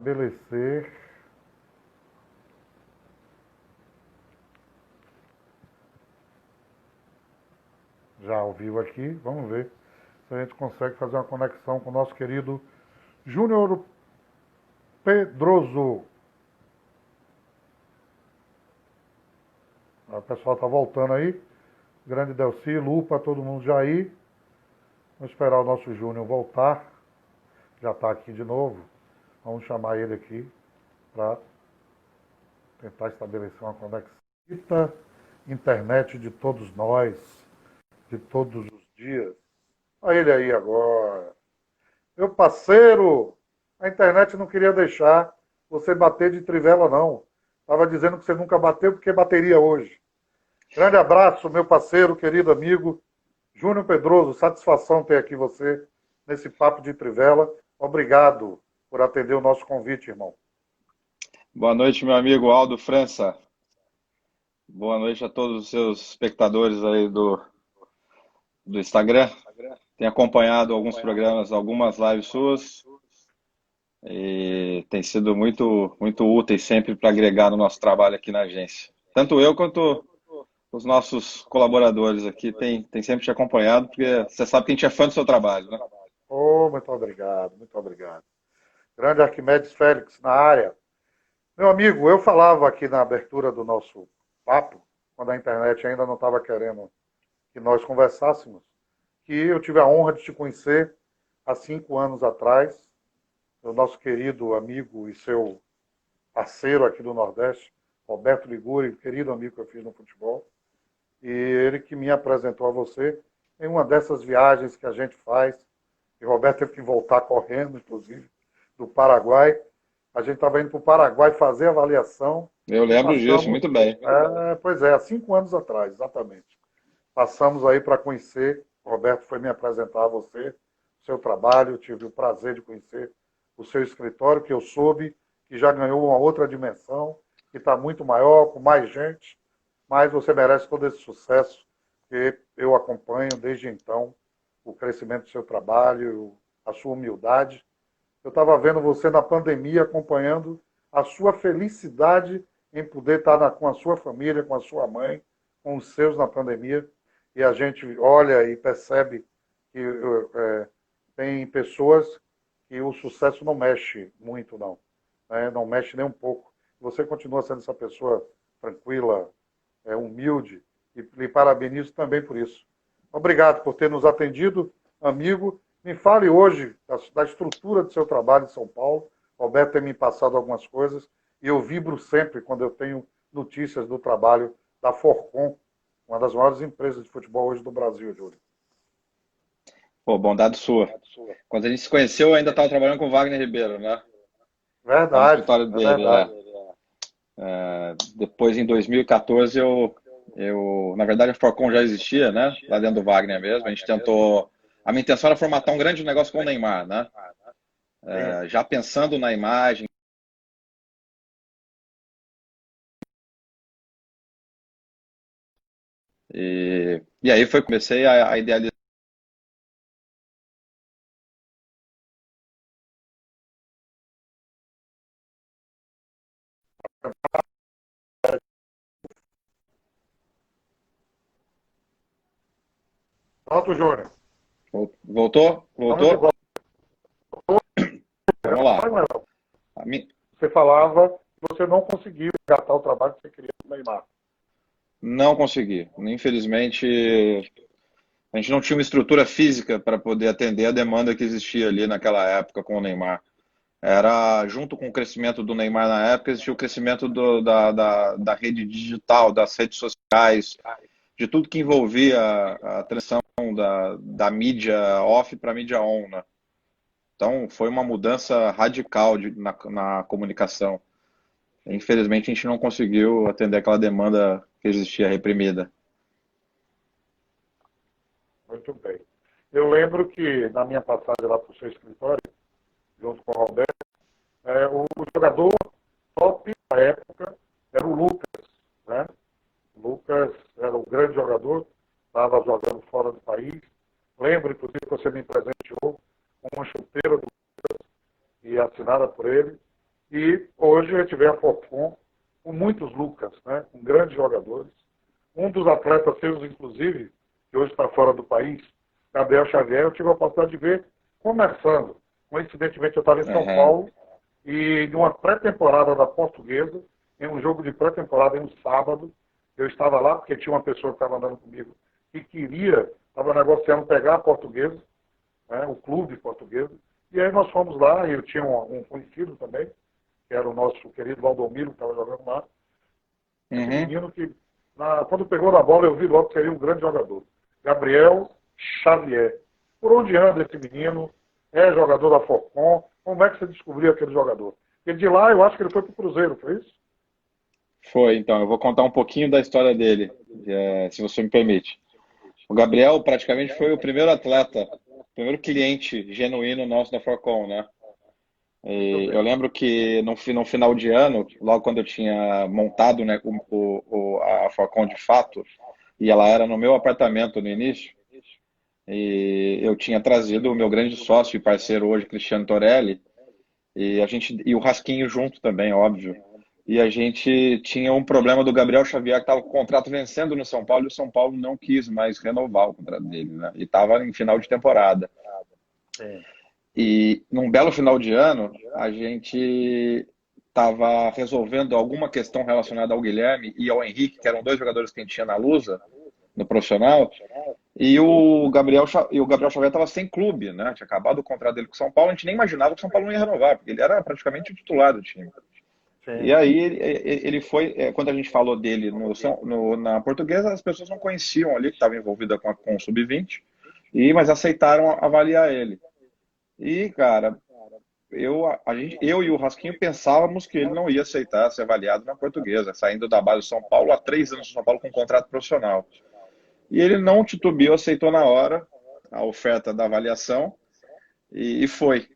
estabelecer já ao vivo aqui. Vamos ver se a gente consegue fazer uma conexão com o nosso querido Júnior Pedroso. O pessoal está voltando aí. Grande Delci, Lupa, todo mundo já aí. Vamos esperar o nosso Júnior voltar. Já está aqui de novo. Vamos chamar ele aqui para tentar estabelecer uma conexão. Internet de todos nós, de todos os dias. Olha ele aí agora. Meu parceiro, a internet não queria deixar você bater de trivela, não. Estava dizendo que você nunca bateu porque bateria hoje. Grande abraço, meu parceiro, querido amigo, Júnior Pedroso. Satisfação ter aqui você nesse papo de trivela. Obrigado por atender o nosso convite, irmão. Boa noite, meu amigo Aldo França. Boa noite a todos os seus espectadores aí do Instagram. Tenho acompanhado alguns programas, algumas lives suas e tem sido muito úteis sempre para agregar no nosso trabalho aqui na agência. Tanto eu quanto os nossos colaboradores aqui têm sempre te acompanhado, porque você sabe que a gente é fã do seu trabalho, né? Oh, muito obrigado, muito obrigado. Grande Arquimedes Félix na área. Meu amigo, eu falava aqui na abertura do nosso papo, quando a internet ainda não estava querendo que nós conversássemos, que eu tive a honra de te conhecer há 5 anos atrás, o nosso querido amigo e seu parceiro aqui do Nordeste, Roberto Liguri, querido amigo que eu fiz no futebol, e ele que me apresentou a você em uma dessas viagens que a gente faz, e Roberto teve que voltar correndo, inclusive, do Paraguai. A gente estava indo para o Paraguai fazer avaliação. Eu E lembro disso, passamos, muito bem. pois é, há 5 anos atrás, exatamente. Passamos aí para conhecer, o Roberto foi me apresentar a você, o seu trabalho, eu tive o prazer de conhecer o seu escritório, que eu soube que já ganhou uma outra dimensão, que está muito maior, com mais gente, mas você merece todo esse sucesso, que eu acompanho desde então, o crescimento do seu trabalho, a sua humildade. Eu estava vendo você na pandemia, acompanhando a sua felicidade em poder estar com a sua família, com a sua mãe, com os seus na pandemia. E a gente olha e percebe que tem pessoas que o sucesso não mexe muito, não. Né? Não mexe nem um pouco. Você continua sendo essa pessoa tranquila, humilde, e lhe parabenizo também por isso. Obrigado por ter nos atendido, amigo. Me fale hoje da estrutura do seu trabalho em São Paulo. Roberto tem me passado algumas coisas e eu vibro sempre quando eu tenho notícias do trabalho da Forcon, uma das maiores empresas de futebol hoje do Brasil, Júlio. Pô, bondade sua. Quando a gente se conheceu, eu ainda estava trabalhando com o Wagner Ribeiro, né? Lá no Verdade, escritório é dele. verdade. Depois, em 2014, na verdade, a Forcon já existia, né? Lá dentro do Wagner mesmo. A gente tentou. A minha intenção era formatar um grande negócio com o Neymar, né? Já pensando na imagem. E aí comecei a idealizar. Pronto, Júnior. Voltou? Estamos de Voltou? volta. Vamos lá. Não. A mi- Você falava que você não conseguiu engatar o trabalho que você queria com o Neymar. Não consegui. Infelizmente, a gente não tinha uma estrutura física para poder atender a demanda que existia ali naquela época com o Neymar. Era, junto com o crescimento do Neymar na época, existia o crescimento da rede digital, das redes sociais, de tudo que envolvia a transição da mídia off para a mídia on, né? Então, foi uma mudança radical na comunicação. Infelizmente, a gente não conseguiu atender aquela demanda que existia reprimida. Muito bem. Eu lembro que na minha passagem lá para o seu escritório, junto com o Roberto, o jogador top da época era o Lucas, né? O Lucas era um grande jogador, estava jogando fora do país. Lembro, inclusive, que você me presenteou com uma chuteira do Lucas e assinada por ele. E hoje a gente vê a Forcon com muitos Lucas, né? Com grandes jogadores. Um dos atletas seus, inclusive, que hoje está fora do país, Gabriel Xavier, eu tive a oportunidade de ver começando. Coincidentemente, eu estava em São Aham. Paulo e em uma pré-temporada da Portuguesa, em um jogo de pré-temporada, em um sábado, eu estava lá porque tinha uma pessoa que estava andando comigo que queria, estava negociando pegar a Portuguesa, né, o clube português, e aí nós fomos lá, e eu tinha um conhecido também, que era o nosso querido Valdomiro, que estava jogando lá, esse Uhum. menino que, quando pegou na bola, eu vi logo que seria um grande jogador. Gabriel Xavier. Por onde anda esse menino? É jogador da Forcon? Como é que você descobriu aquele jogador? Porque de lá eu acho que ele foi para o Cruzeiro, foi isso? Foi, então, eu vou contar um pouquinho da história dele, se você me permite. O Gabriel praticamente foi o primeiro atleta, o primeiro cliente genuíno nosso da Forcon, né? Muito E eu bem. lembro que no final de ano, logo quando eu tinha montado, né, a Forcon de fato, e ela era no meu apartamento no início, e eu tinha trazido o meu grande sócio e parceiro hoje, Cristiano Torelli, e o Rasquinho junto também, óbvio. E a gente tinha um problema do Gabriel Xavier, que estava com o contrato vencendo no São Paulo, e o São Paulo não quis mais renovar o contrato dele, né? E estava em final de temporada. Sim. E num belo final de ano, a gente estava resolvendo alguma questão relacionada ao Guilherme e ao Henrique, que eram dois jogadores que a gente tinha na Lusa, no profissional, e o Gabriel Xavier estava sem clube, né? Tinha acabado o contrato dele com o São Paulo, a gente nem imaginava que o São Paulo não ia renovar, porque ele era praticamente o titular do time. E Sim. aí ele foi, quando a gente falou dele na portuguesa, as pessoas não conheciam ali que estava envolvida com o sub-20, mas aceitaram avaliar ele. E, cara, eu e o Rasquinho pensávamos que ele não ia aceitar ser avaliado na portuguesa, saindo da base do São Paulo há 3 anos no São Paulo com um contrato profissional. E ele não titubeou, aceitou na hora a oferta da avaliação e foi.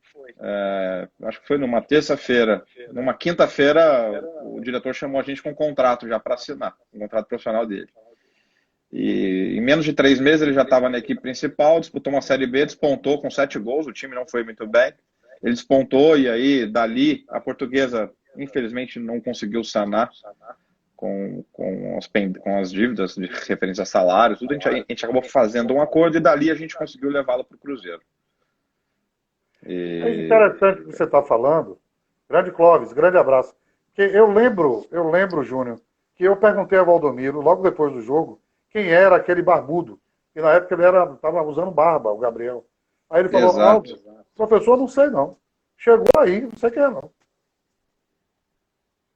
Acho que foi numa terça-feira. Numa quinta-feira, o diretor chamou a gente com um contrato já para assinar, um contrato profissional dele. E em menos de 3 meses ele já estava na equipe principal, disputou uma Série B, despontou com 7 gols, o time não foi muito bem. Ele despontou e aí, dali, a portuguesa, infelizmente, não conseguiu sanar com as dívidas de referência a salários, tudo. A gente acabou fazendo um acordo e dali a gente conseguiu levá-lo para o Cruzeiro. É E, interessante o que você está falando. Grande Clóvis, grande abraço. Que eu lembro, Júnior, que eu perguntei a Valdomiro, logo depois do jogo, quem era aquele barbudo. E na época ele estava usando barba, o Gabriel. Aí ele falou, exato. professor, não sei não. Chegou aí, não sei quem é não.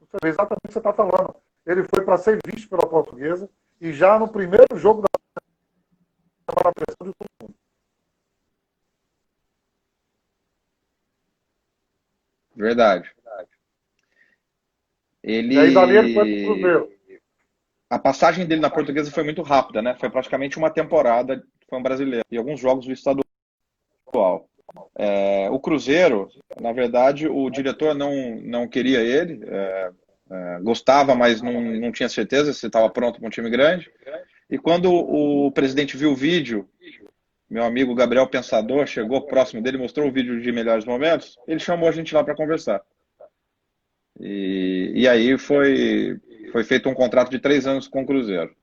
Você vê exatamente o que você está falando. Ele foi para ser visto pela portuguesa e já no primeiro jogo da na pressão de todo mundo. Verdade. E aí dali ele foi para o Ele. Cruzeiro. A passagem dele na portuguesa foi muito rápida, né? Foi praticamente uma temporada, foi um brasileiro, e alguns jogos do estadual. O Cruzeiro, na verdade, o diretor não queria ele, gostava, mas não tinha certeza se estava pronto para um time grande. E quando o presidente viu o vídeo, meu amigo Gabriel Pensador chegou próximo dele, mostrou o vídeo de melhores momentos, ele chamou a gente lá para conversar. E aí foi feito um contrato de 3 anos com o Cruzeiro.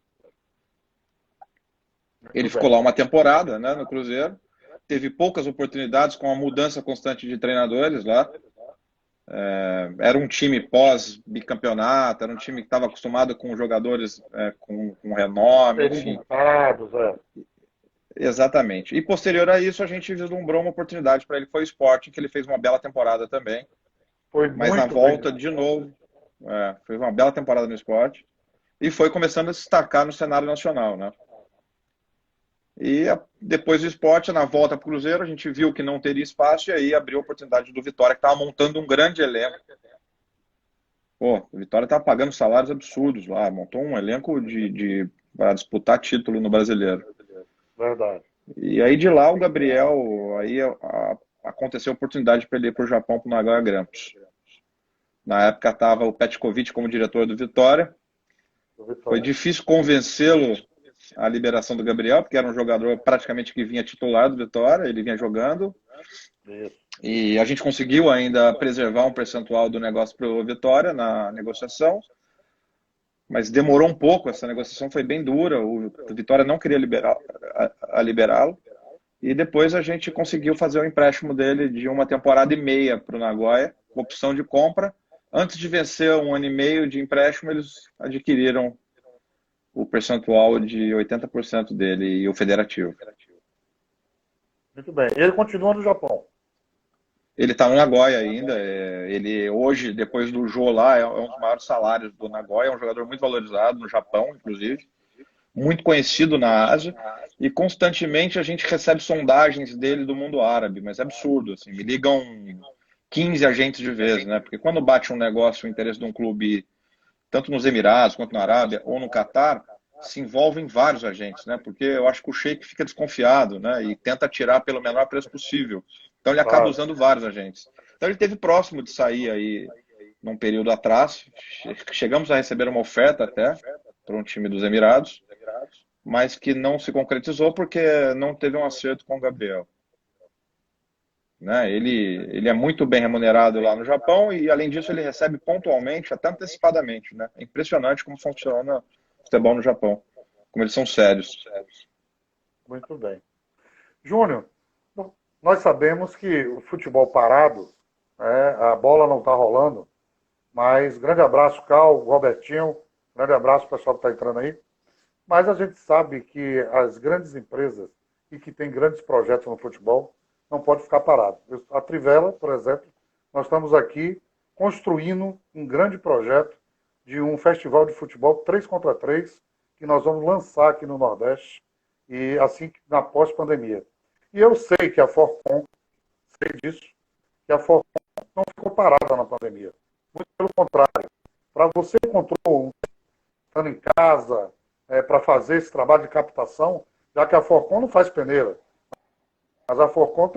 Muito Ele ficou bem. lá uma temporada, né, no Cruzeiro, teve poucas oportunidades com a mudança constante de treinadores lá. Era um time pós-bicampeonato, era um time que estava acostumado com jogadores com renome, enfim. Experimentados, é. Exatamente. E posterior a isso, a gente vislumbrou uma oportunidade para ele, foi o Sport, que ele fez uma bela temporada também. Foi Mas na muito bem. volta, de novo, fez uma bela temporada no Sport e foi começando a se destacar no cenário nacional, né? E depois do Sport, na volta para o Cruzeiro, a gente viu que não teria espaço e aí abriu a oportunidade do Vitória, que estava montando um grande elenco. Pô, o Vitória estava pagando salários absurdos lá, montou um elenco para disputar título no Brasileiro. Verdade. E aí de lá o Gabriel, aí aconteceu a oportunidade para ele ir para o Japão, para o Nagoya Grampus. Na época estava o Petkovic como diretor do Vitória. Do Foi Vitória. difícil convencê-lo a liberação do Gabriel, porque era um jogador praticamente que vinha titular do Vitória, ele vinha jogando. Isso. E a gente conseguiu ainda preservar um percentual do negócio para o Vitória na negociação, mas demorou um pouco, essa negociação foi bem dura, o Vitória não queria liberá-lo, e depois a gente conseguiu fazer o empréstimo dele de uma temporada e meia para o Nagoya, com opção de compra. Antes de vencer um ano e meio de empréstimo, eles adquiriram o percentual de 80% dele e o federativo. Muito bem. Ele continua no Japão. Ele está no Nagoya ainda. Ele hoje, depois do Jô lá, é um dos maiores salários do Nagoya. É um jogador muito valorizado no Japão, inclusive. Muito conhecido na Ásia. E constantemente a gente recebe sondagens dele do mundo árabe. Mas é absurdo. Assim, me ligam 15 agentes de vez, né? Porque quando bate um negócio, o interesse de um clube, tanto nos Emirados, quanto na Arábia, ou no Catar, se envolvem vários agentes, né? Porque eu acho que o Sheik fica desconfiado, né? E tenta tirar pelo menor preço possível. Então ele acaba Claro. usando vários agentes. Então ele teve próximo de sair aí num período atrás. Chegamos a receber uma oferta até para um time dos Emirados, mas que não se concretizou porque não teve um acerto com o Gabriel. Né? Ele é muito bem remunerado lá no Japão e, além disso, ele recebe pontualmente, até antecipadamente. Né? É impressionante como funciona o futebol no Japão, como eles são sérios. Muito bem. Júnior, nós sabemos que o futebol parado, a bola não está rolando, mas grande abraço, Cal, Robertinho, grande abraço pessoal que está entrando aí. Mas a gente sabe que as grandes empresas e que têm grandes projetos no futebol não pode ficar parado. A Trivela, por exemplo, nós estamos aqui construindo um grande projeto de um festival de futebol 3 contra 3 que nós vamos lançar aqui no Nordeste e assim na pós-pandemia. E eu sei que a Forcon, sei disso, que a Forcon não ficou parada na pandemia. Muito pelo contrário. Para você que encontrou estando em casa, para fazer esse trabalho de captação, já que a Forcon não faz peneira, mas a Forcon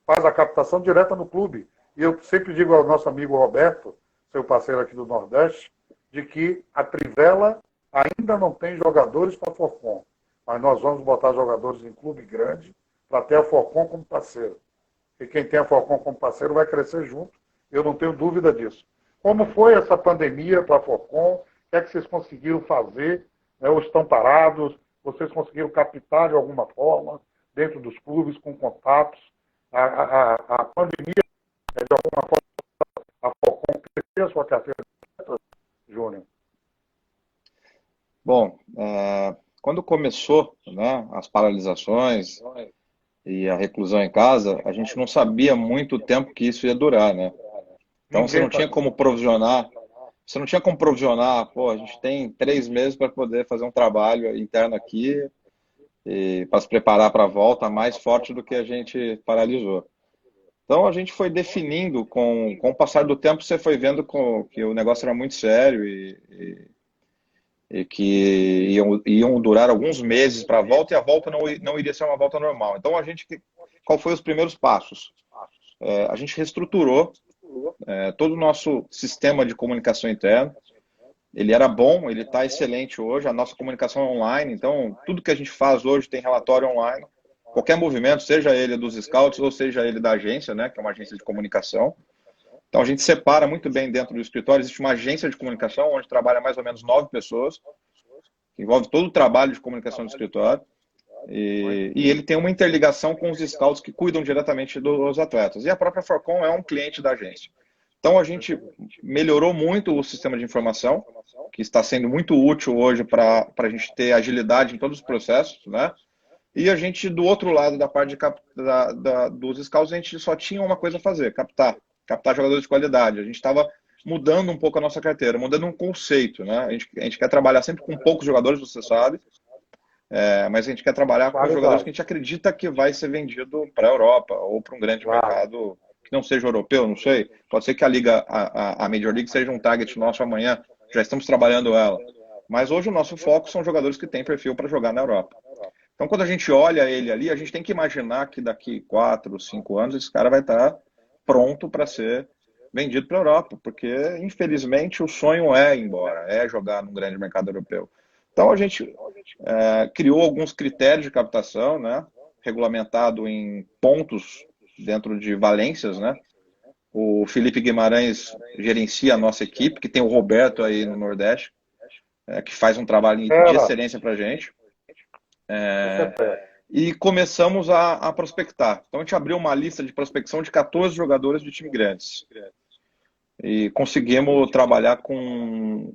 faz a captação direta no clube. E eu sempre digo ao nosso amigo Roberto, seu parceiro aqui do Nordeste, de que a Trivela ainda não tem jogadores para a Forcon, mas nós vamos botar jogadores em clube grande para ter a Forcon como parceiro. E quem tem a Forcon como parceiro vai crescer junto, eu não tenho dúvida disso. Como foi essa pandemia para a Forcon? O que é que vocês conseguiram fazer? Ou estão parados? Vocês conseguiram captar de alguma forma, dentro dos clubes, com contatos? A pandemia, de alguma forma, a Forcon cresceu a sua carteira de Júnior? Bom, quando começou, né, as paralisações e a reclusão em casa, a gente não sabia muito o tempo que isso ia durar, né? Então você Ninguém não tinha sabia. como provisionar. Você não tinha como provisionar, pô, a gente tem 3 meses para poder fazer um trabalho interno aqui e para se preparar para a volta mais forte do que a gente paralisou. Então a gente foi definindo, com o passar do tempo, você foi vendo que o negócio era muito sério e que iam durar alguns meses para a volta e a volta não iria ser uma volta normal. Então qual foi os primeiros passos? A gente reestruturou todo o nosso sistema de comunicação interno. Ele era bom, ele está excelente hoje. A nossa comunicação é online, então tudo que a gente faz hoje tem relatório online. Qualquer movimento, seja ele dos scouts ou seja ele da agência, né, que é uma agência de comunicação. Então a gente separa muito bem dentro do escritório. Existe uma agência de comunicação onde trabalha mais ou menos 9 pessoas, que envolve todo o trabalho de comunicação do escritório. E ele tem uma interligação com os scouts que cuidam diretamente dos atletas. E a própria Forcon é um cliente da agência. Então a gente melhorou muito o sistema de informação, que está sendo muito útil hoje para a gente ter agilidade em todos os processos, né? E a gente, do outro lado da parte dos scouts, a gente só tinha uma coisa a fazer, captar jogadores de qualidade. A gente estava mudando um pouco a nossa carteira, mudando um conceito, né? A gente quer trabalhar sempre com poucos jogadores, você sabe, mas a gente quer trabalhar com jogadores que a gente acredita que vai ser vendido para a Europa ou para um grande mercado que não seja europeu, não sei. Pode ser que a Major League seja um target nosso amanhã, já estamos trabalhando ela. Mas hoje o nosso foco são jogadores que têm perfil para jogar na Europa. Então, quando a gente olha ele ali, a gente tem que imaginar que daqui 4, 5 anos esse cara vai estar pronto para ser vendido para a Europa, porque infelizmente o sonho é ir embora, é jogar num grande mercado europeu. Então a gente criou alguns critérios de captação, né, regulamentado em pontos dentro de valências, né? O Felipe Guimarães gerencia a nossa equipe, que tem o Roberto aí no Nordeste, que faz um trabalho de Era, excelência para a gente. isso é fera. E começamos a prospectar. Então a gente abriu uma lista de prospecção de 14 jogadores de time grandes. E conseguimos trabalhar com.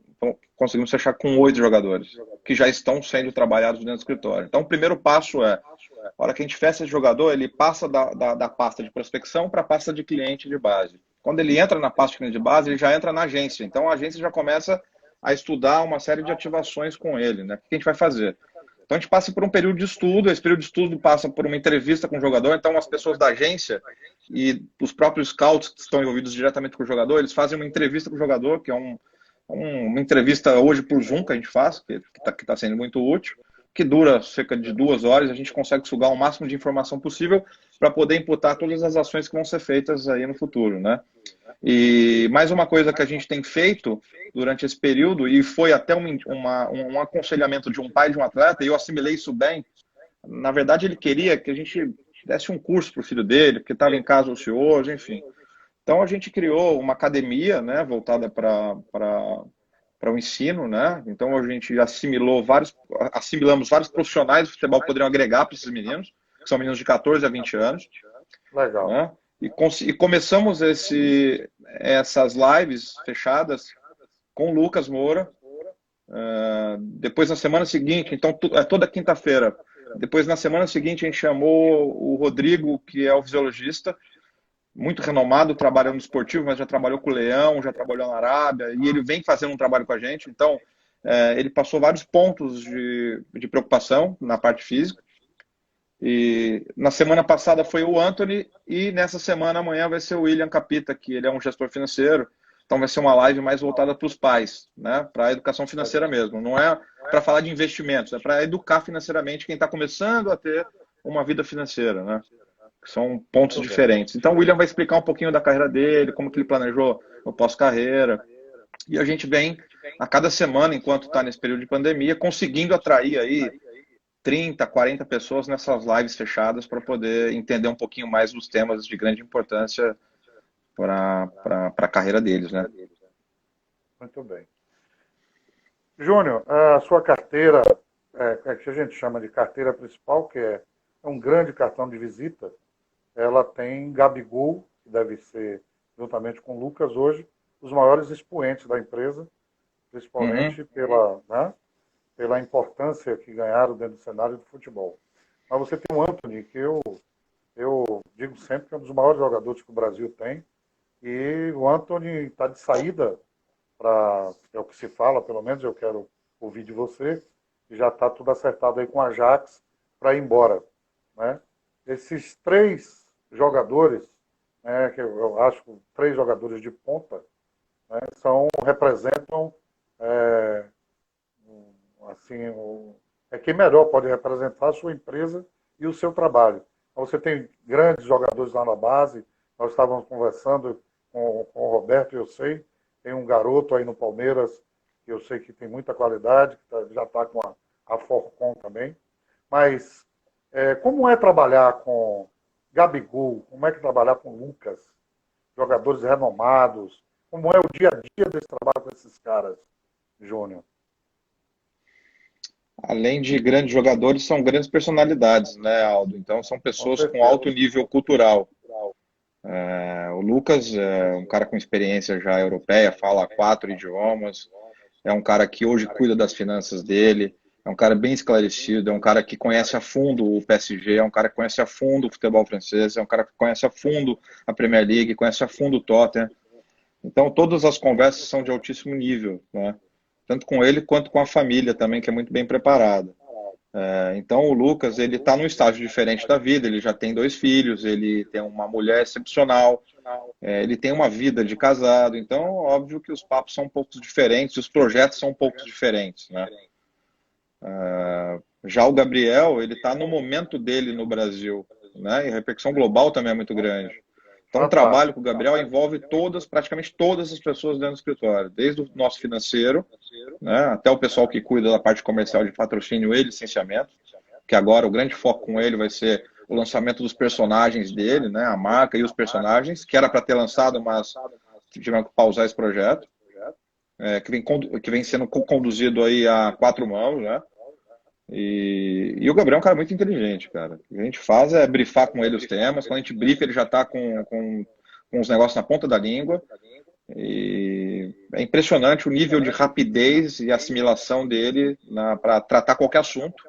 Conseguimos fechar com 8 jogadores, que já estão sendo trabalhados dentro do escritório. Então o primeiro passo é, a hora que a gente fecha esse jogador, ele passa da pasta de prospecção para a pasta de cliente de base. Quando ele entra na pasta de cliente de base, ele já entra na agência. Então a agência já começa a estudar uma série de ativações com ele, né? O que a gente vai fazer? Então a gente passa por um período de estudo, esse período de estudo passa por uma entrevista com o jogador, então as pessoas da agência e os próprios scouts que estão envolvidos diretamente com o jogador, eles fazem uma entrevista com o jogador, que é uma entrevista hoje por Zoom que a gente faz, que tá sendo muito útil, que dura cerca de 2 horas, a gente consegue sugar o máximo de informação possível para poder imputar todas as ações que vão ser feitas aí no futuro, né? E mais uma coisa que a gente tem feito durante esse período, e foi até um aconselhamento de um pai de um atleta, e eu assimilei isso bem. Na verdade, ele queria que a gente desse um curso para o filho dele, porque estava em casa ocioso, enfim. Então, a gente criou uma academia, né, voltada para o ensino, né? Então, a gente assimilamos vários profissionais do futebol que poderiam agregar para esses meninos, que são meninos de 14 a 20 anos. Legal. Né? E começamos essas lives fechadas com o Lucas Moura. Depois, na semana seguinte, então, toda quinta-feira. Depois, na semana seguinte, a gente chamou o Rodrigo, que é o fisiologista, muito renomado, trabalhando no esportivo, mas já trabalhou com o Leão, já trabalhou na Arábia, e ele vem fazendo um trabalho com a gente. Então, ele passou vários pontos de preocupação na parte física. E na semana passada foi o Anthony, e nessa semana, amanhã, vai ser o William Capita, que ele é um gestor financeiro. Então vai ser uma live mais voltada para os pais, né? Para a educação financeira mesmo. Não é para falar de investimentos, é para educar financeiramente quem está começando a ter uma vida financeira, né? São pontos diferentes. Então o William vai explicar um pouquinho da carreira dele, como que ele planejou o pós-carreira. E a gente vem, a cada semana, enquanto está nesse período de pandemia, conseguindo atrair aí 30, 40 pessoas nessas lives fechadas para poder entender um pouquinho mais dos temas de grande importância para a carreira deles, né? Muito bem. Júnior, a sua carteira, que a gente chama de carteira principal, que é um grande cartão de visita, ela tem Gabigol, que deve ser, juntamente com o Lucas, hoje, os maiores expoentes da empresa, principalmente pela importância que ganharam dentro do cenário do futebol. Mas você tem o Anthony, que eu digo sempre que é um dos maiores jogadores que o Brasil tem, e o Anthony está de saída é o que se fala, pelo menos eu quero ouvir de você, e já está tudo acertado aí com a Ajax para ir embora, né? Esses 3 jogadores, né, que eu acho que 3 jogadores de ponta, né, representam assim, quem melhor pode representar a sua empresa e o seu trabalho. Então, você tem grandes jogadores lá na base, nós estávamos conversando com o Roberto, eu sei, tem um garoto aí no Palmeiras, que eu sei que tem muita qualidade, que já está com a Forcon também. Mas como é trabalhar com Gabigol? Como é que trabalhar com Lucas? Jogadores renomados? Como é o dia a dia desse trabalho com esses caras, Júnior? Além de grandes jogadores, são grandes personalidades, né, Aldo? Então, são pessoas com alto nível cultural. O Lucas é um cara com experiência já europeia, fala 4 idiomas, é um cara que hoje cuida das finanças dele, é um cara bem esclarecido, é um cara que conhece a fundo o PSG, é um cara que conhece a fundo o futebol francês, é um cara que conhece a fundo a Premier League, conhece a fundo o Tottenham. Então, todas as conversas são de altíssimo nível, né? Tanto com ele quanto com a família também, que é muito bem preparada. Então, o Lucas, ele está num estágio diferente da vida, ele já tem 2 filhos, ele tem uma mulher excepcional, ele tem uma vida de casado, então, óbvio que os papos são um pouco diferentes, os projetos são um pouco diferentes, né? Já o Gabriel, ele está no momento dele no Brasil, né? E a repercussão global também é muito grande. Então, o trabalho com o Gabriel envolve praticamente todas as pessoas dentro do escritório, desde o nosso financeiro, né, até o pessoal que cuida da parte comercial de patrocínio e licenciamento, que agora o grande foco com ele vai ser o lançamento dos personagens dele, né, a marca e os personagens, que era para ter lançado, mas tiveram que pausar esse projeto, que vem sendo conduzido aí a 4 mãos, né? E o Gabriel é um cara muito inteligente, cara. O que a gente faz é brifar com ele os temas. Quando a gente brifa, ele já está com os negócios na ponta da língua. E é impressionante o nível de rapidez e assimilação dele para tratar qualquer assunto.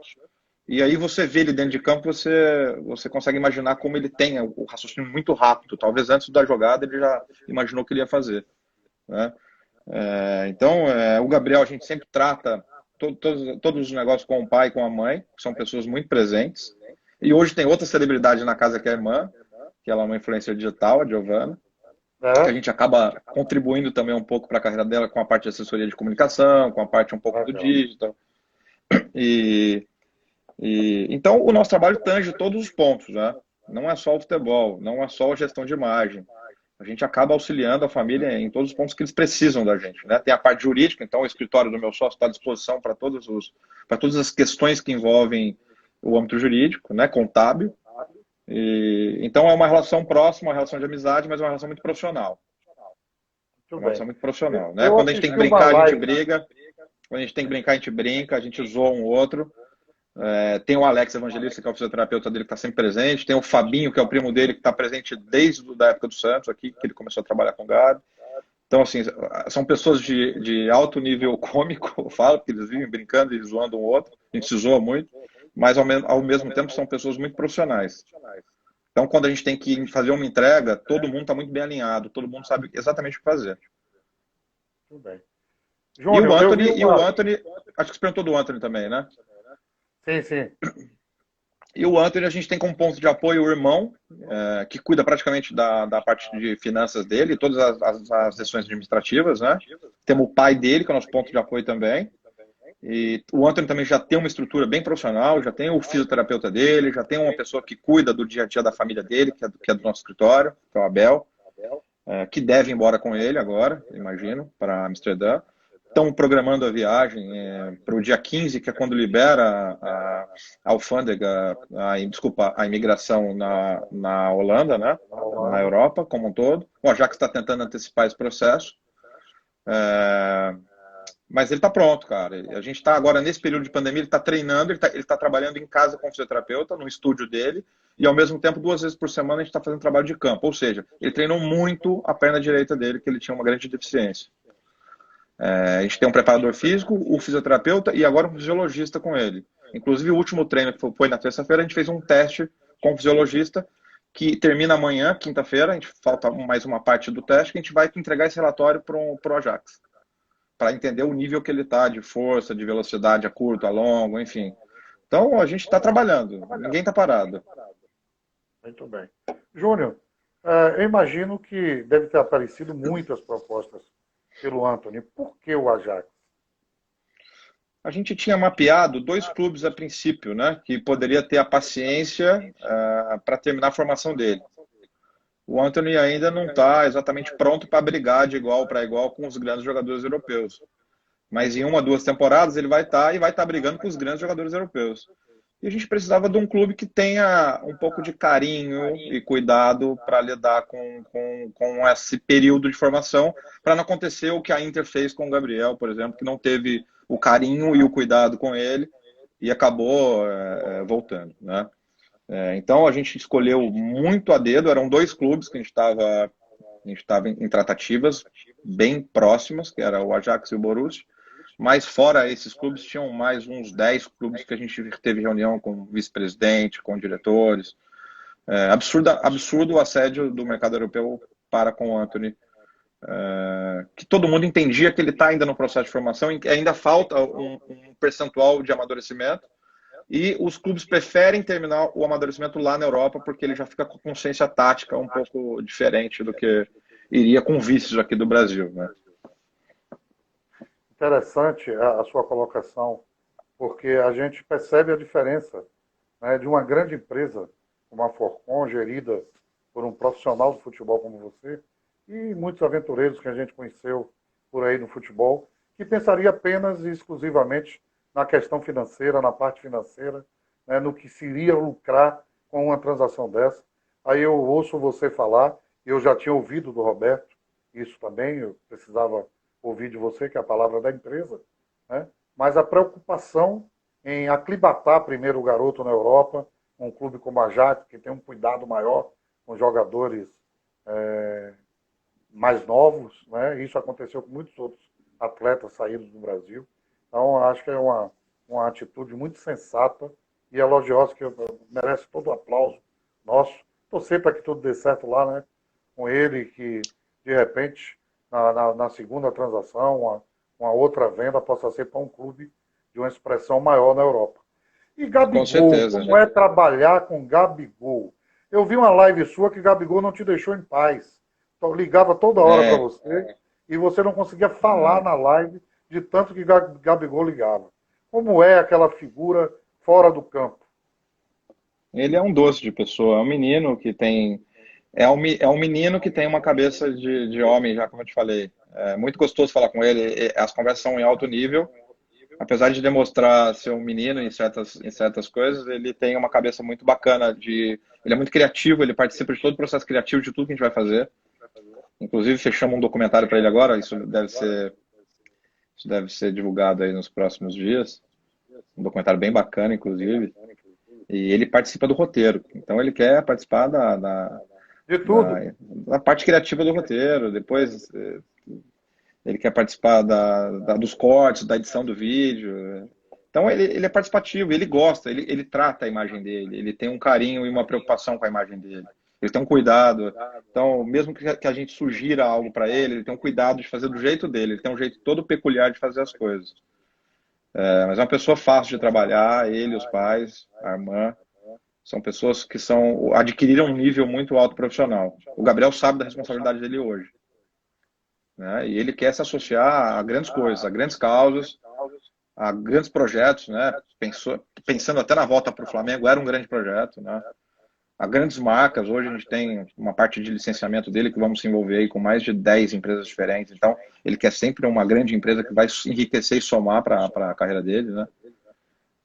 E aí você vê ele dentro de campo, você consegue imaginar como ele tem o raciocínio muito rápido. Talvez antes da jogada ele já imaginou o que ele ia fazer, né? Então, o Gabriel a gente sempre trata todos os negócios com o pai e com a mãe, que são pessoas muito presentes. E hoje tem outra celebridade na casa que é a irmã, que ela é uma influencer digital, a Giovana, que a gente acaba contribuindo também um pouco para a carreira dela com a parte de assessoria de comunicação, com a parte um pouco do digital. Então, o nosso trabalho tange todos os pontos, né? Não é só o futebol, não é só a gestão de imagem. A gente acaba auxiliando a família em todos os pontos que eles precisam da gente, né? Tem a parte jurídica, então o escritório do meu sócio está à disposição para todas as questões que envolvem o âmbito jurídico, né? Contábil. Então é uma relação próxima, uma relação de amizade, mas uma relação muito profissional. Uma relação muito profissional, né? Quando a gente tem que brincar, a gente briga. Quando a gente tem que brincar, a gente brinca, a gente zoa um outro. Tem o Alex Evangelista, que é o fisioterapeuta dele, que está sempre presente. Tem o Fabinho, que é o primo dele, que está presente desde a época do Santos, aqui, que ele começou a trabalhar com o Gabi. Então, assim, são pessoas de alto nível cômico, eu falo, porque eles vivem brincando e zoando um outro. A gente se zoa muito, mas ao mesmo tempo são pessoas muito profissionais. Então, quando a gente tem que fazer uma entrega, todo mundo está muito bem alinhado, todo mundo sabe exatamente o que fazer. Tudo bem. Júnior, e o Anthony, acho que você perguntou do Anthony também, né? Sim, sim. E o Anthony, a gente tem como ponto de apoio o irmão, que cuida praticamente da parte de finanças dele, todas as sessões administrativas, né? Temos o pai dele, que é o nosso ponto de apoio também. E o Anthony também já tem uma estrutura bem profissional, já tem o fisioterapeuta dele, já tem uma pessoa que cuida do dia a dia da família dele, que é do nosso escritório, que é o Abel, que deve ir embora com ele agora, imagino, para Amsterdã. Estão programando a viagem para o dia 15, que é quando libera a alfândega, a imigração na Holanda, né? Na Europa como um todo. O Ajax está tentando antecipar esse processo. Mas ele está pronto, cara. A gente está agora, nesse período de pandemia, ele está treinando, ele está trabalhando em casa com o fisioterapeuta, no estúdio dele, e ao mesmo tempo, 2 vezes por semana, a gente está fazendo trabalho de campo. Ou seja, ele treinou muito a perna direita dele, que ele tinha uma grande deficiência. A gente tem um preparador físico, o fisioterapeuta e agora um fisiologista com ele. Inclusive, o último treino que foi na terça-feira, a gente fez um teste com o fisiologista, que termina amanhã, quinta-feira. A gente falta mais uma parte do teste, que a gente vai entregar esse relatório para o Ajax, para entender o nível que ele está de força, de velocidade a curto, a longo, enfim. Então, a gente está trabalhando, ninguém está parado. Muito bem. Júnior, eu imagino que deve ter aparecido muitas propostas pelo Anthony. Por que o Ajax? A gente tinha mapeado 2 clubes a princípio, né, que poderia ter a paciência para terminar a formação dele. O Anthony ainda não está exatamente pronto para brigar de igual para igual com os grandes jogadores europeus. Mas em 1 ou 2 temporadas ele vai estar brigando com os grandes jogadores europeus. E a gente precisava de um clube que tenha um pouco de carinho e cuidado para lidar com esse período de formação, para não acontecer o que a Inter fez com o Gabriel, por exemplo, que não teve o carinho e o cuidado com ele e acabou voltando, né? Então a gente escolheu muito a dedo, eram 2 clubes que a gente estava em tratativas bem próximas, que era o Ajax e o Borussia. Mas fora esses clubes, tinham mais uns 10 clubes que a gente teve reunião com o vice-presidente, com diretores. Absurdo o assédio do mercado europeu para com o Anthony. Que todo mundo entendia que ele está ainda no processo de formação, ainda falta um percentual de amadurecimento. E os clubes preferem terminar o amadurecimento lá na Europa, porque ele já fica com consciência tática um pouco diferente do que iria com vícios aqui do Brasil, né? Interessante a sua colocação, porque a gente percebe a diferença, né, de uma grande empresa como a Forcon, gerida por um profissional do futebol como você, e muitos aventureiros que a gente conheceu por aí no futebol, que pensaria apenas e exclusivamente na questão financeira, na parte financeira, né, no que se iria lucrar com uma transação dessa. Aí eu ouço você falar, eu já tinha ouvido do Roberto, isso também, eu precisava ouvir de você, que é a palavra da empresa, né? Mas a preocupação em aclimatar primeiro o garoto na Europa, um clube como a Ajax, que tem um cuidado maior com jogadores mais novos, né? Isso aconteceu com muitos outros atletas saídos do Brasil. Então, acho que é uma atitude muito sensata e elogiosa, que merece todo o aplauso nosso. Torcer para que tudo dê certo lá, né? Com ele, que de repente, na segunda transação, uma outra venda possa ser para um clube de uma expressão maior na Europa. E Com Gabigol, certeza. como é trabalhar com Gabigol? Eu vi uma live sua que Gabigol não te deixou em paz. Então, ligava toda hora para É, você e você não conseguia falar na live de tanto que Gabigol ligava. Como é aquela figura fora do campo? ele é um doce de pessoa, é um menino que tem. É um menino que tem uma cabeça de homem, já como eu te falei. É muito gostoso falar com ele. As conversas são em alto nível. Apesar de demonstrar ser um menino em certas coisas, ele tem uma cabeça muito bacana. Ele é muito criativo, ele participa de todo o processo criativo de tudo que a gente vai fazer. Inclusive, fechamos um documentário para ele agora. Isso deve ser divulgado aí nos próximos dias. Um documentário bem bacana, inclusive. E ele participa do roteiro. Então, ele quer participar De da, tudo. da parte criativa do roteiro. Depois, ele quer participar dos cortes, da edição do vídeo. Então, ele é participativo, ele gosta, ele trata a imagem dele, ele tem um carinho e uma preocupação com a imagem dele. Ele tem um cuidado. Então, mesmo que a gente sugira algo para ele, ele tem um cuidado de fazer do jeito dele, ele tem um jeito todo peculiar de fazer as coisas. Mas é uma pessoa fácil de trabalhar, ele, os pais, a irmã, são pessoas que adquiriram um nível muito alto profissional. O Gabriel sabe da responsabilidade dele hoje, né? E ele quer se associar a grandes coisas, a grandes causas, a grandes projetos, né? Pensando até na volta para o Flamengo, era um grande projeto, né? A grandes marcas, hoje a gente tem uma parte de licenciamento dele que vamos se envolver aí com mais de 10 empresas diferentes, então ele quer sempre uma grande empresa que vai enriquecer e somar para a carreira dele, né?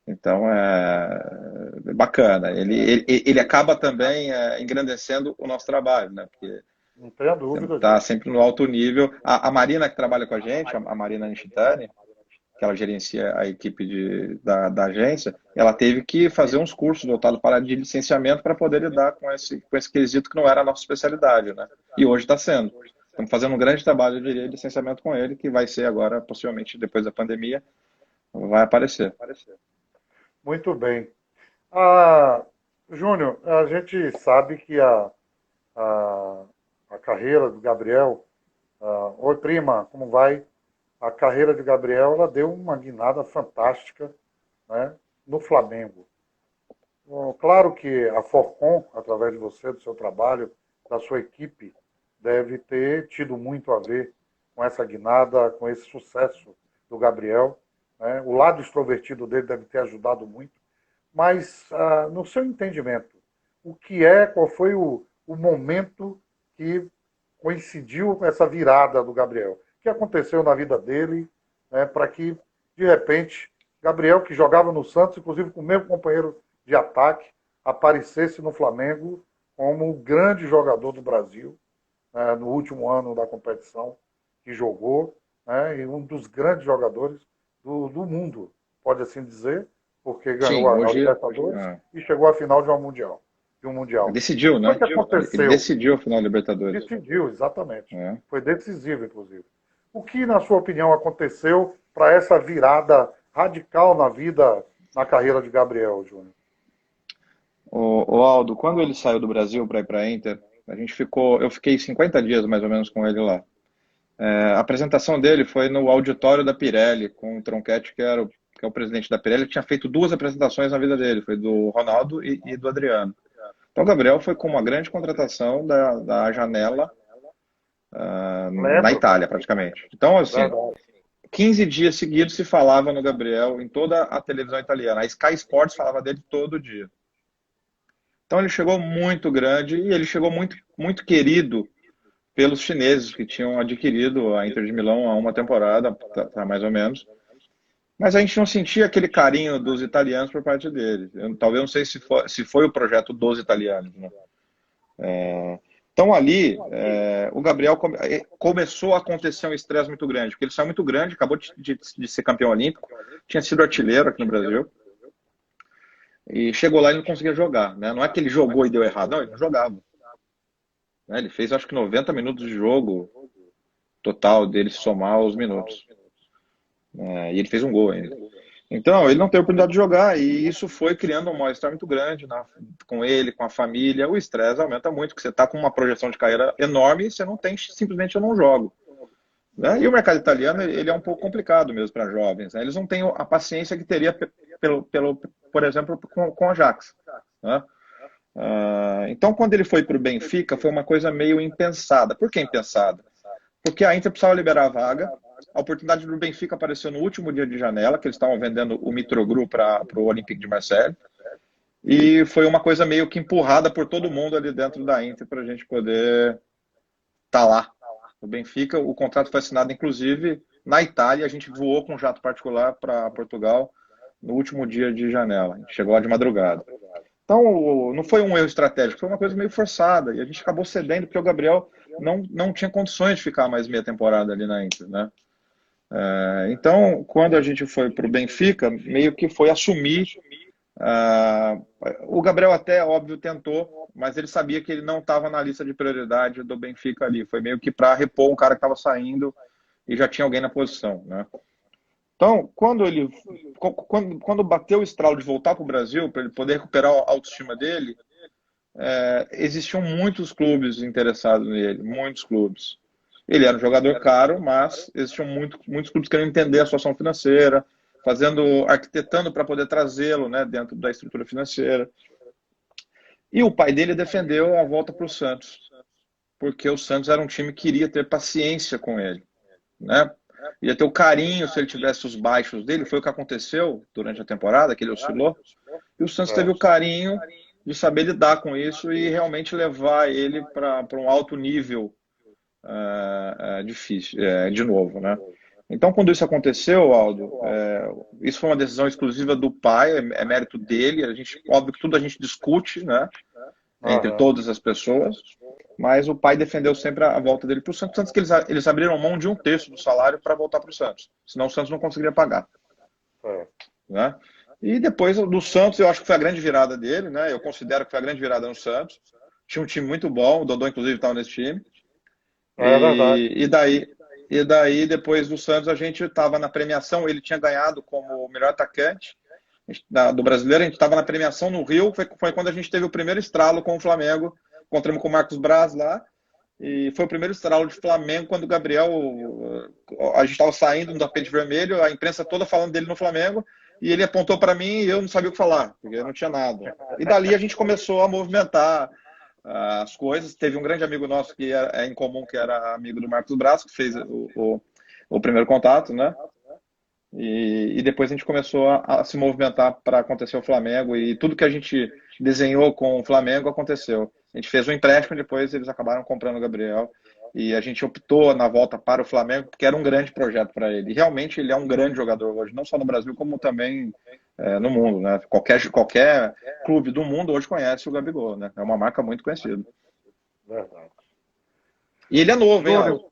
Então é bacana, ele acaba também engrandecendo o nosso trabalho, né? Porque Não tenha dúvida está disso. sempre no alto nível. A Marina que trabalha com a gente, a Marina Nishitani, que ela gerencia a equipe da agência, ela teve que fazer uns cursos voltados para de licenciamento para poder lidar com esse quesito que não era a nossa especialidade, né? E hoje está sendo. Estamos fazendo um grande trabalho, eu diria, de licenciamento com ele, que vai ser agora, possivelmente, depois da pandemia, vai aparecer. Muito bem. Ah, Júnior, a gente sabe que a, a carreira do Gabriel. Oi, prima, como vai? A carreira de Gabriel, ela deu uma guinada fantástica, né, no Flamengo. Bom, claro que a Forcon, através de você, do seu trabalho, da sua equipe, deve ter tido muito a ver com essa guinada, com esse sucesso do Gabriel, né? O lado extrovertido dele deve ter ajudado muito. Mas, no seu entendimento, qual foi o momento que coincidiu com essa virada do Gabriel? O que aconteceu na vida dele, né, para que, de repente, Gabriel, que jogava no Santos, inclusive com o mesmo companheiro de ataque, aparecesse no Flamengo como o grande jogador do Brasil, né, no último ano da competição que jogou, né, e um dos grandes jogadores do mundo, pode assim dizer, porque ganhou Sim, a hoje Libertadores e chegou à final de um mundial. decidiu, O que foi né? que Ele aconteceu? decidiu a final da Libertadores. Decidiu, exatamente. É. Foi decisivo, inclusive. O que, na sua opinião, aconteceu para essa virada radical na vida, na carreira de Gabriel, Júnior? O Aldo, quando ele saiu do Brasil para ir para a Inter, eu fiquei 50 dias mais ou menos com ele lá. A apresentação dele foi no auditório da Pirelli, com o Tronchetti, que é o presidente da Pirelli, que tinha feito duas apresentações na vida dele, foi do Ronaldo e do Adriano. Então o Gabriel foi com uma grande contratação da janela na Lembro, Itália, praticamente. Então, assim, verdade. 15 dias seguidos se falava no Gabriel em toda a televisão italiana. A Sky Sports falava dele todo dia. Então ele chegou muito grande e ele chegou muito, muito querido pelos chineses que tinham adquirido a Inter de Milão há uma temporada, mais ou menos. Mas a gente não sentia aquele carinho dos italianos por parte dele. Talvez não sei se foi o projeto dos italianos, né? Então ali, o Gabriel começou a acontecer um estresse muito grande, porque ele saiu muito grande, acabou de ser campeão olímpico, tinha sido artilheiro aqui no Brasil, e chegou lá e não conseguia jogar, né? Não é que ele jogou e deu errado, não, ele não jogava, né? Ele fez acho que 90 minutos de jogo total dele se somar os minutos, e ele fez um gol ainda. Então, ele não teve oportunidade de jogar e isso foi criando um mal-estar muito grande com ele, com a família. O estresse aumenta muito, porque você está com uma projeção de carreira enorme e você não tem, simplesmente eu não jogo. Né? E o mercado italiano, ele é um pouco complicado mesmo para jovens. Né? Eles não têm a paciência que teria, por exemplo, com o Ajax. Né? Então, quando ele foi para o Benfica, foi uma coisa meio impensada. Por que impensada? Porque a Inter precisava liberar a vaga. A oportunidade do Benfica apareceu no último dia de janela, que eles estavam vendendo o Mitroglou para o Olympique de Marseille. E foi uma coisa meio que empurrada por todo mundo ali dentro da Inter para a gente poder estar lá. O Benfica, o contrato foi assinado, inclusive, na Itália. A gente voou com um jato particular para Portugal no último dia de janela. A gente chegou lá de madrugada. Então, não foi um erro estratégico, foi uma coisa meio forçada. E a gente acabou cedendo porque o Gabriel não tinha condições de ficar mais meia temporada ali na Inter, né? Então, quando a gente foi para o Benfica, meio que foi assumir. O Gabriel até, óbvio, tentou, mas ele sabia que ele não estava na lista de prioridade do Benfica ali. Foi meio que para repor um cara que estava saindo e já tinha alguém na posição, né? Então, quando bateu o estralo de voltar para o Brasil, para ele poder recuperar a autoestima dele, existiam muitos clubes interessados nele, muitos clubes. Ele era um jogador caro, mas existiam muitos clubes querendo entender a situação financeira, arquitetando para poder trazê-lo, né, dentro da estrutura financeira. E o pai dele defendeu a volta para o Santos, porque o Santos era um time que iria ter paciência com ele, né? Ia ter o carinho se ele tivesse os baixos dele, foi o que aconteceu durante a temporada, que ele oscilou. E o Santos teve o carinho de saber lidar com isso e realmente levar ele para um alto nível difícil, de novo, né? Então, quando isso aconteceu, Aldo, isso foi uma decisão exclusiva do pai, é mérito dele. Óbvio que tudo a gente discute, né? Entre todas as pessoas, mas o pai defendeu sempre a volta dele para o Santos, tanto que eles abriram mão de um terço do salário para voltar para o Santos, senão o Santos não conseguiria pagar. Né? E depois do Santos, eu acho que foi a grande virada dele, né? Eu considero que foi a grande virada no Santos. Tinha um time muito bom, o Dodô, inclusive, estava nesse time. É verdade. E daí, depois do Santos, a gente estava na premiação, ele tinha ganhado como melhor atacante do brasileiro, a gente estava na premiação no Rio, foi quando a gente teve o primeiro estralo com o Flamengo, encontramos com o Marcos Braz lá, e foi o primeiro estralo de Flamengo quando o Gabriel, a gente estava saindo no tapete vermelho, a imprensa toda falando dele no Flamengo, e ele apontou para mim e eu não sabia o que falar, porque não tinha nada. E dali a gente começou a movimentar as coisas. Teve um grande amigo nosso que é em comum, que era amigo do Marcos Braz, que fez o primeiro contato, né? E depois a gente começou a se movimentar para acontecer o Flamengo e tudo que a gente desenhou com o Flamengo aconteceu. A gente fez um empréstimo, depois eles acabaram comprando o Gabriel e a gente optou na volta para o Flamengo porque era um grande projeto para ele. E realmente ele é um grande jogador hoje, não só no Brasil como também no mundo, né? Qualquer clube do mundo hoje conhece o Gabigol, né? É uma marca muito conhecida. Verdade. E ele é novo, hein, Aldo?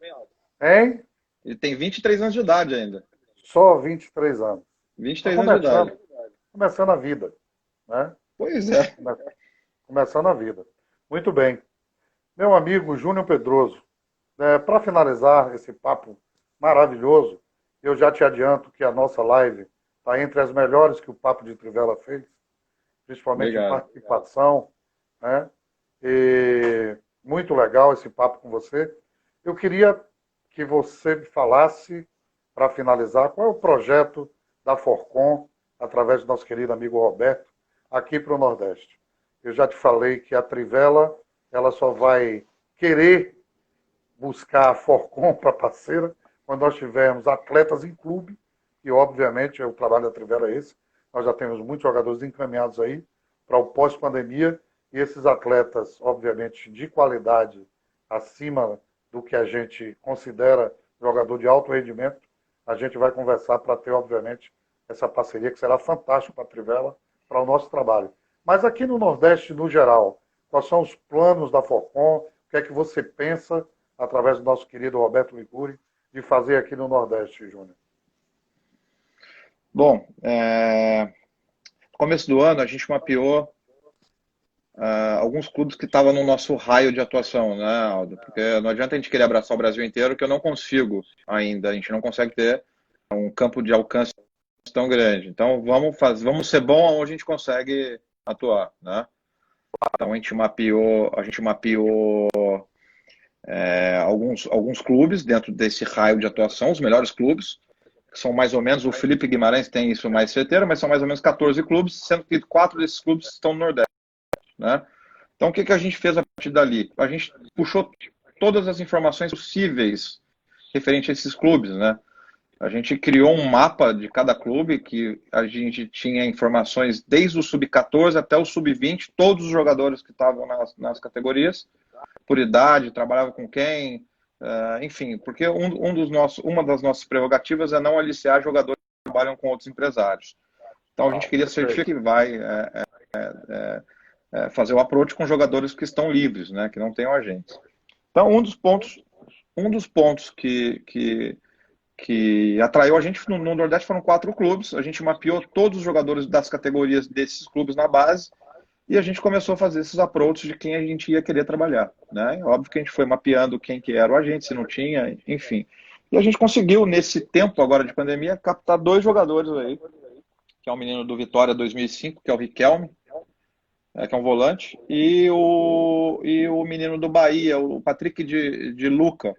Hein? Ele tem 23 anos de idade ainda. Só 23 anos. 23 anos de idade. Começando a vida, né? Pois é. Começando a vida. Muito bem. Meu amigo Júnior Pedroso, para finalizar esse papo maravilhoso, eu já te adianto que a nossa live está entre as melhores que o Papo de Trivela fez, principalmente em participação, né? E muito legal esse papo com você. Eu queria que você me falasse, para finalizar, qual é o projeto da Forcon, através do nosso querido amigo Roberto, aqui para o Nordeste. Eu já te falei que a Trivela, ela só vai querer buscar a Forcon para parceira quando nós tivermos atletas em clube, e obviamente o trabalho da Trivela é esse. Nós já temos muitos jogadores encaminhados aí para o pós-pandemia, e esses atletas, obviamente, de qualidade acima do que a gente considera jogador de alto rendimento, a gente vai conversar para ter, obviamente, essa parceria que será fantástica para a Trivela, para o nosso trabalho. Mas aqui no Nordeste, no geral, quais são os planos da Forcon? O que é que você pensa, através do nosso querido Roberto Liguri, de fazer aqui no Nordeste, Júnior? Bom, no começo do ano a gente mapeou alguns clubes que estavam no nosso raio de atuação, né, Aldo? Porque não adianta a gente querer abraçar o Brasil inteiro, que eu não consigo ainda. A gente não consegue ter um campo de alcance tão grande. Então vamos ser bom onde a gente consegue atuar, né? Então a gente mapeou alguns clubes dentro desse raio de atuação, os melhores clubes, que são mais ou menos, o Felipe Guimarães tem isso mais certeiro, mas são mais ou menos 14 clubes, sendo que 4 desses clubes estão no Nordeste, né? Então o que a gente fez a partir dali? A gente puxou todas as informações possíveis referente a esses clubes, né? A gente criou um mapa de cada clube que a gente tinha informações desde o sub-14 até o sub-20, todos os jogadores que estavam nas categorias, por idade, trabalhava com quem, enfim, porque uma das nossas prerrogativas é não aliciar jogadores que trabalham com outros empresários. Então a gente queria certificar que vai fazer o approach com jogadores que estão livres, né, que não tenham agentes. Então um dos pontos que atraiu a gente no Nordeste foram 4 clubes. A gente mapeou todos os jogadores das categorias desses clubes na base e a gente começou a fazer esses approaches de quem a gente ia querer trabalhar, né? Óbvio que a gente foi mapeando quem que era o agente, se não tinha, enfim. E a gente conseguiu, nesse tempo agora de pandemia, captar 2 jogadores aí, que é o menino do Vitória 2005, que é o Riquelme, que é um volante, e o menino do Bahia, o Patrick de Luca,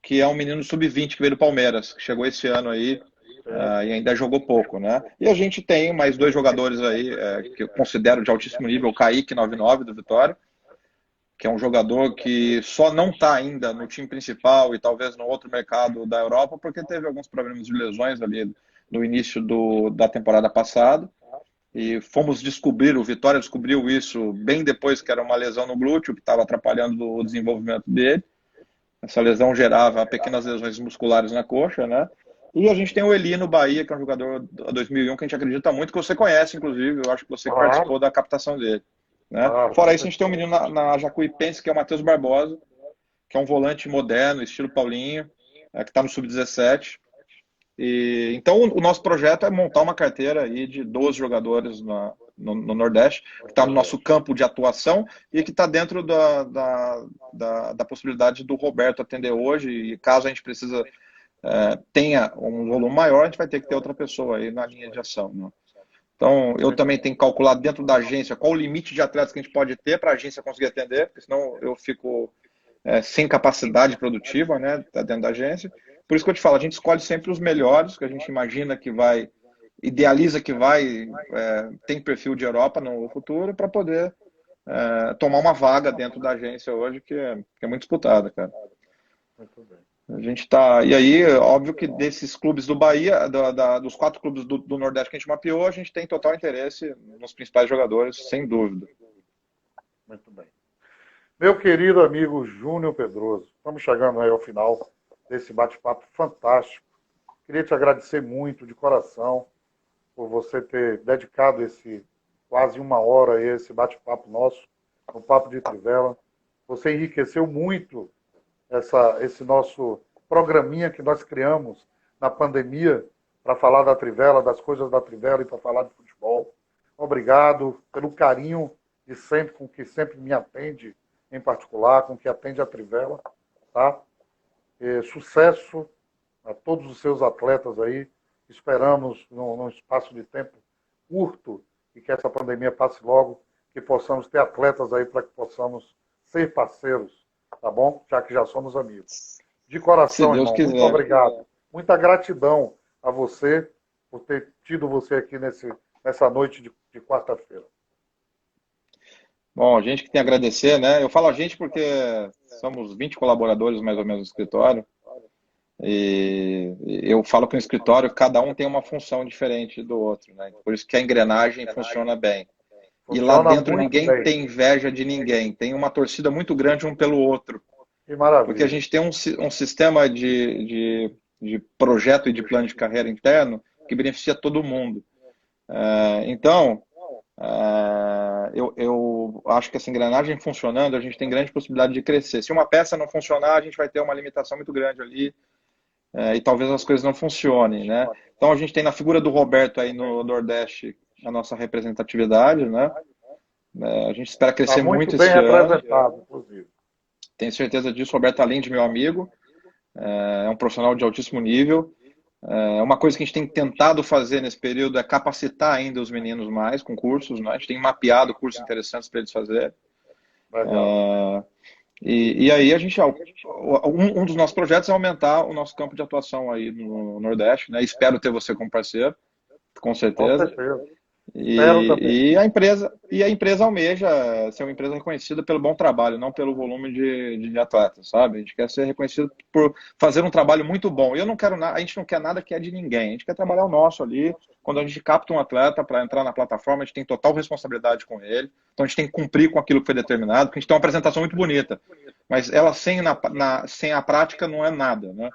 que é um menino sub-20 que veio do Palmeiras, que chegou esse ano aí e ainda jogou pouco, né? E a gente tem mais 2 jogadores aí que eu considero de altíssimo nível, o Kaique 99 do Vitória, que é um jogador que só não está ainda no time principal e talvez no outro mercado da Europa, porque teve alguns problemas de lesões ali no início da temporada passada. E o Vitória descobriu isso bem depois, que era uma lesão no glúteo, que estava atrapalhando o desenvolvimento dele. Essa lesão gerava pequenas lesões musculares na coxa, né? E a gente tem o Eli no Bahia, que é um jogador de 2001 que a gente acredita muito, que você conhece, inclusive. Eu acho que você participou da captação dele, né? Fora isso, a gente tem um menino na Jacuipense, que é o Matheus Barbosa, que é um volante moderno, estilo Paulinho, que está no Sub-17. Então, o nosso projeto é montar uma carteira aí de 12 jogadores no Nordeste, que está no nosso campo de atuação e que está dentro da possibilidade do Roberto atender hoje. E caso a gente tenha um volume maior, a gente vai ter que ter outra pessoa aí na linha de ação, né? Então, eu também tenho que calcular dentro da agência qual o limite de atletas que a gente pode ter para a agência conseguir atender, porque senão eu fico sem capacidade produtiva, né, dentro da agência. Por isso que eu te falo, a gente escolhe sempre os melhores, que a gente imagina que idealiza que tem perfil de Europa no futuro, para poder tomar uma vaga dentro da agência hoje, que é muito disputada, cara. Muito bem. A gente tá. E aí, óbvio que desses clubes do Bahia, dos 4 clubes do Nordeste que a gente mapeou, a gente tem total interesse nos principais jogadores, sem dúvida. Muito bem. Meu querido amigo Júnior Pedroso, estamos chegando aí ao final desse bate-papo fantástico. Queria te agradecer muito, de coração, por você ter dedicado quase 1 hora a esse bate-papo nosso, no Papo de Trivela. Você enriqueceu muito esse nosso programinha que nós criamos na pandemia para falar da Trivela, das coisas da Trivela e para falar de futebol. Obrigado pelo carinho de sempre, com que sempre me atende, em particular, com que atende a Trivela, tá? Sucesso a todos os seus atletas aí. Esperamos, num espaço de tempo curto, e que essa pandemia passe logo, que possamos ter atletas aí para que possamos ser parceiros, tá bom? Já que já somos amigos. De coração, irmão, muito obrigado. Muita gratidão a você por ter tido você aqui nessa noite de quarta-feira. Bom, a gente que tem a agradecer, né? Eu falo a gente porque somos 20 colaboradores mais ou menos no escritório. E eu falo que no escritório cada um tem uma função diferente do outro, né? Por isso que a engrenagem funciona bem. E lá dentro ninguém tem inveja de ninguém. Tem uma torcida muito grande um pelo outro. Que maravilha. Porque a gente tem um sistema de projeto e de plano de carreira interno que beneficia todo mundo. Então, eu acho que essa engrenagem funcionando, a gente tem grande possibilidade de crescer. Se uma peça não funcionar, a gente vai ter uma limitação muito grande ali, e talvez as coisas não funcionem, né? Então a gente tem na figura do Roberto aí no Nordeste a nossa representatividade, né? A gente espera Está crescer muito muito bem esse ano. representado, inclusive. Tenho certeza disso. Roberto, além de meu amigo, é um profissional de altíssimo nível. Uma coisa que a gente tem tentado fazer nesse período é capacitar ainda os meninos mais com cursos, né? A gente tem mapeado cursos interessantes para eles fazerem. Legal. E aí a gente, um dos nossos projetos é aumentar o nosso campo de atuação aí no Nordeste, né? Espero ter você como parceiro, com Com certeza. certeza. Espero também. E a empresa almeja ser uma empresa reconhecida pelo bom trabalho, não pelo volume de atletas, sabe? A gente quer ser reconhecido por fazer um trabalho muito bom. E eu não quero a gente não quer nada que é de ninguém. A gente quer trabalhar o nosso ali. Quando a gente capta um atleta para entrar na plataforma, a gente tem total responsabilidade com ele. Então a gente tem que cumprir com aquilo que foi determinado, porque a gente tem uma apresentação muito bonita. Mas ela sem a prática não é nada, né?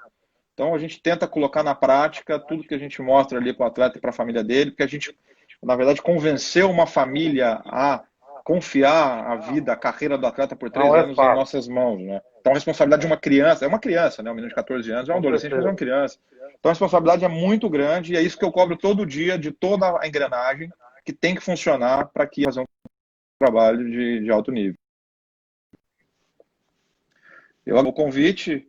Então a gente tenta colocar na prática tudo que a gente mostra ali para o atleta e para a família dele, porque a gente, na verdade, convenceu uma família a confiar a vida, a carreira do atleta por 13 anos em nossas mãos, né? Então a responsabilidade de uma criança, é uma criança, né? Um menino de 14 anos é um adolescente, mas é uma criança. Então a responsabilidade é muito grande e é isso que eu cobro todo dia de toda a engrenagem que tem que funcionar para que fazer um trabalho de alto nível. Eu agradeço o convite,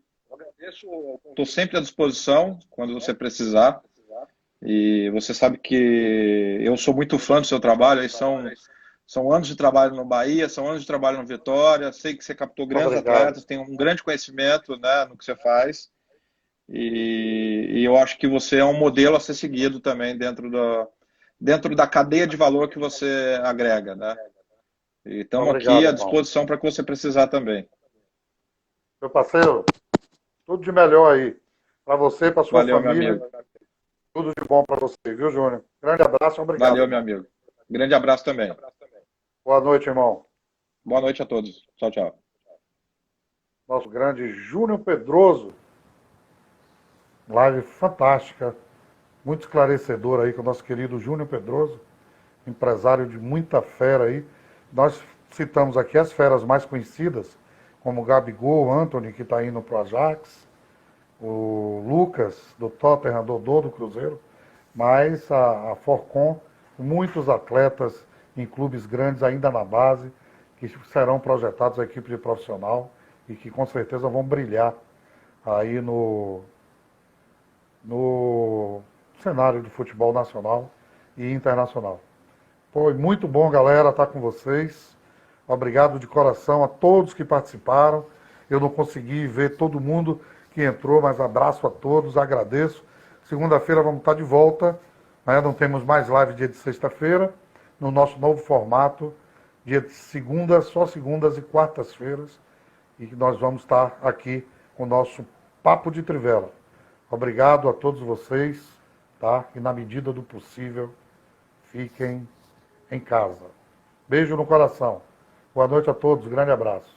estou sempre à disposição quando você precisar. E você sabe que eu sou muito fã do seu trabalho. Aí são anos de trabalho no Bahia, são anos de trabalho no Vitória. Sei que você captou grandes atletas, tem um grande conhecimento, né, no que você faz. E eu acho que você é um modelo a ser seguido também dentro da cadeia de valor que você agrega, né? E estamos aqui à disposição para que você precisar também. Meu parceiro, tudo de melhor aí. Para você, para sua família. Meu amigo. Tudo de bom para você, viu, Júnior? Grande abraço, obrigado. Valeu, meu amigo. Grande abraço também. Boa noite, irmão. Boa noite a todos. Tchau, tchau. Nosso grande Júnior Pedroso. Live fantástica, muito esclarecedora aí com o nosso querido Júnior Pedroso, empresário de muita fera aí. Nós citamos aqui as feras mais conhecidas, como o Gabigol, Antony, que está indo para o Ajax, o Lucas, do Tottenham, Dodô, do Cruzeiro, mas a Forcon, muitos atletas em clubes grandes ainda na base, que serão projetados a equipe de profissional e que com certeza vão brilhar aí no cenário do futebol nacional e internacional. Foi muito bom, galera, estar com vocês. Obrigado de coração a todos que participaram. Eu não consegui ver todo mundo que entrou, mas abraço a todos, agradeço. Segunda-feira vamos estar de volta. Não temos mais live dia de sexta-feira, no nosso novo formato, dia de segunda, só segundas e quartas-feiras. E nós vamos estar aqui com o nosso Papo de Trivela. Obrigado a todos vocês, tá? E na medida do possível, fiquem em casa. Beijo no coração. Boa noite a todos, grande abraço.